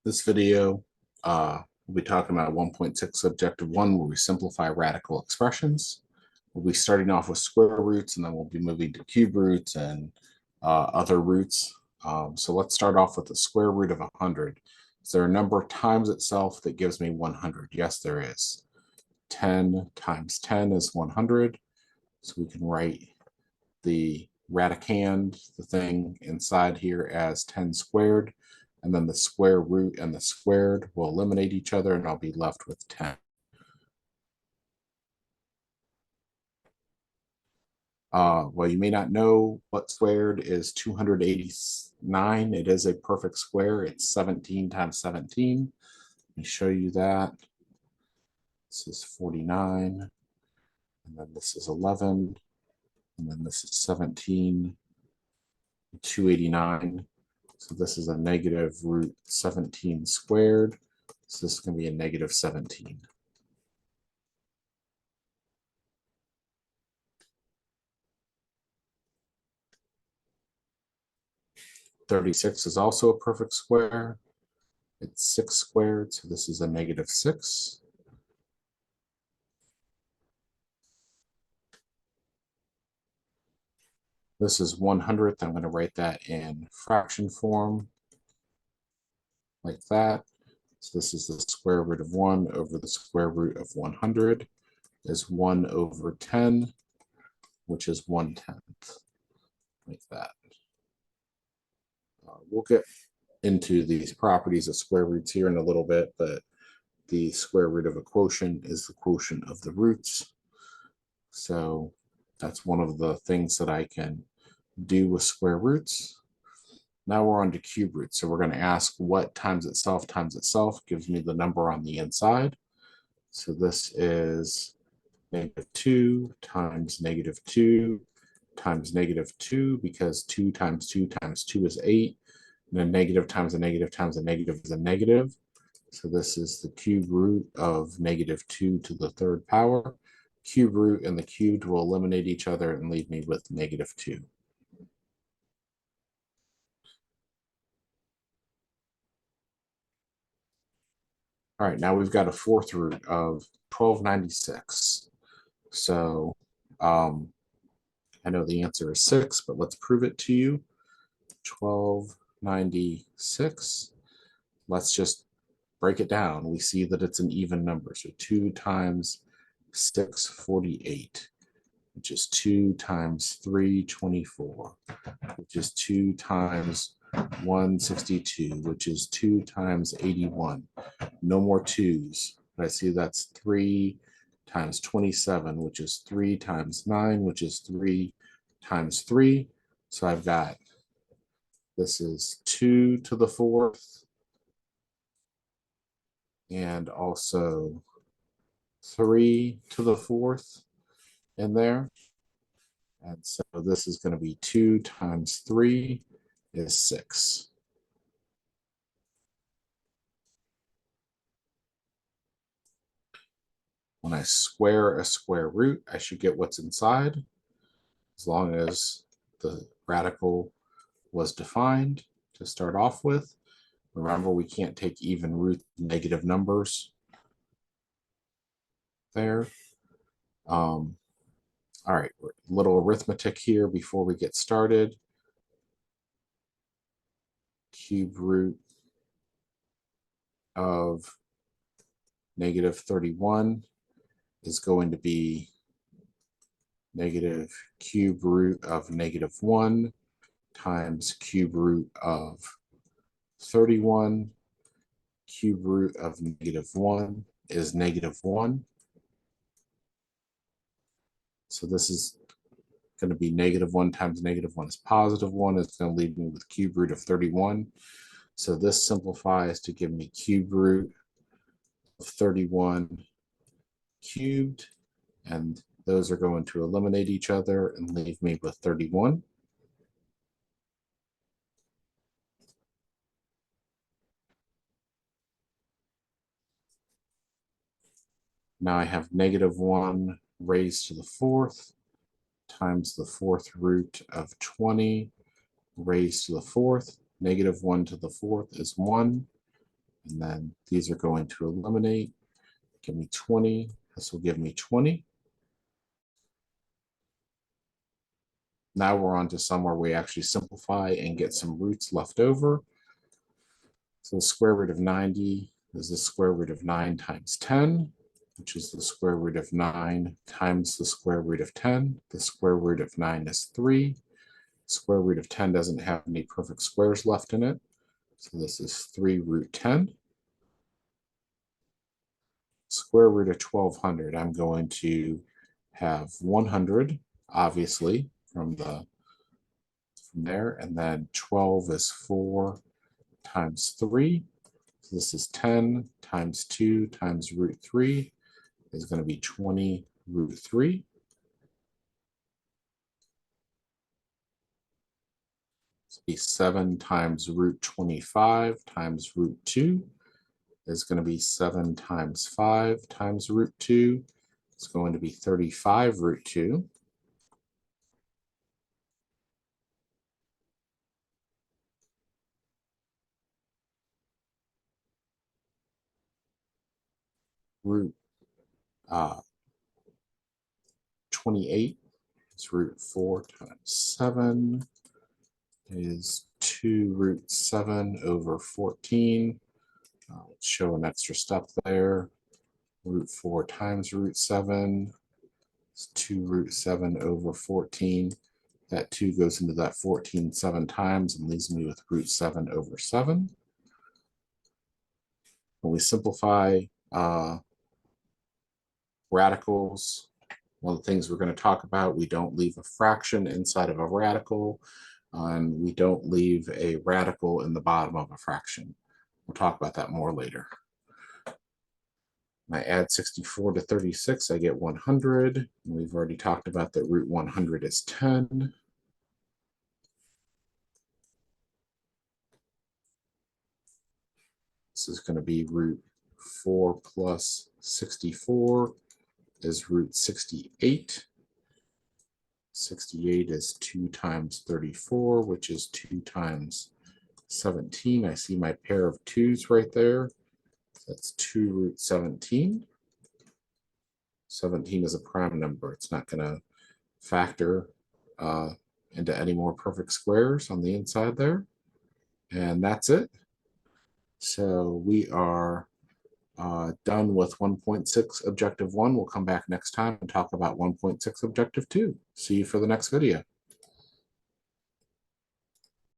This video, we'll be talking about 1.6 Objective 1, where we simplify radical expressions. We'll be starting off with square roots, and then we'll be moving to cube roots and other roots. So let's start off with the square root of 100. Is there a number times itself that gives me 100? Yes, there is. 10 times 10 is 100. So we can write the radicand, the thing inside here, as 10 squared. And then the square root and the squared will eliminate each other, and I'll be left with 10. Well, you may not know what squared is 289. It is a perfect square. It's 17 times 17. Let me show you that. This is 49, and then this is 11, and then this is 17, 289. So this is a negative root 17 squared. So this is going to be a negative 17. (36) is also a perfect square. It's 6 squared, so this is a negative 6. This is 100th. I'm going to write that in fraction form, like that. So this is the square root of 1 over the square root of 100 is 1 over 10, which is 1/10, like that. We'll get into these properties of square roots here in a little bit, but the square root of a quotient is the quotient of the roots. So that's one of the things that I can do with square roots. Now we're on to cube roots. So we're going to ask what times itself gives me the number on the inside. So this is -2 times -2 times -2, because 2 times 2 times 2 is 8. And a negative times a negative times a negative is a negative. So this is the cube root of -2 to the third power. Cube root and the cubed will eliminate each other and leave me with -2. All right, now we've got a fourth root of 1296. So I know the answer is 6, but let's prove it to you. 1296. Let's just break it down. We see that it's an even number. So 2 times 648, which is 2 times 324, which is 2 times 162, which is 2 times 81. No more 2's. But I see that's 3 times 27, which is 3 times 9, which is 3 times 3. So I've got, this is 2 to the 4th, and also 3 to the 4th in there. And so this is going to be 2 times 3 is 6. When I square a square root, I should get what's inside, as long as the radical was defined to start off with. Remember, we can't take even root negative numbers there. All right, a little arithmetic here before we get started. Cube root of -31 is going to be negative cube root of -1 times cube root of 31. Cube root of -1 is -1. So this is going to be -1 times -1 is +1. It's going to leave me with cube root of 31. So this simplifies to give me cube root of 31 cubed, and those are going to eliminate each other and leave me with 31. Now I have -1 raised to the 4th times the 4th root of 20 raised to the 4th. -1 to the 4th is 1. And then these are going to eliminate. Give me 20. This will give me 20. Now we're on to some where we actually simplify and get some roots left over. So the square root of 90 is the square root of 9 times 10, which is the square root of 9 times the square root of 10. The square root of 9 is 3. Square root of 10 doesn't have any perfect squares left in it. So this is 3 root 10. Square root of 1200, I'm going to have 100, obviously, from there, and then 12 is 4 times 3. So this is 10 times 2 times root 3 is going to be 20 root 3. So be 7 times root 25 times root 2 is going to be 7 times 5 times root 2. It's going to be 35 root 2. Root 28 is root 4 times 7 is 2 root 7 over 14. Let's show an extra step there. Root 4 times root 7 is 2 root 7 over 14. That 2 goes into that 14 7 times and leaves me with root 7 over 7. When we simplify radicals, one of the things we're going to talk about, we don't leave a fraction inside of a radical, and we don't leave a radical in the bottom of a fraction. We'll talk about that more later. I add 64 to 36, I get 100. And we've already talked about that root 100 is 10. This is going to be root 4 plus 64 is root 68. 68 is 2 times 34, which is 2 times 17. I see my pair of 2's right there. That's 2 root 17. 17 is a prime number. It's not going to factor into any more perfect squares on the inside there. And that's it. So we are done with 1.6 objective 1. We'll come back next time and talk about 1.6 objective 2. See you for the next video.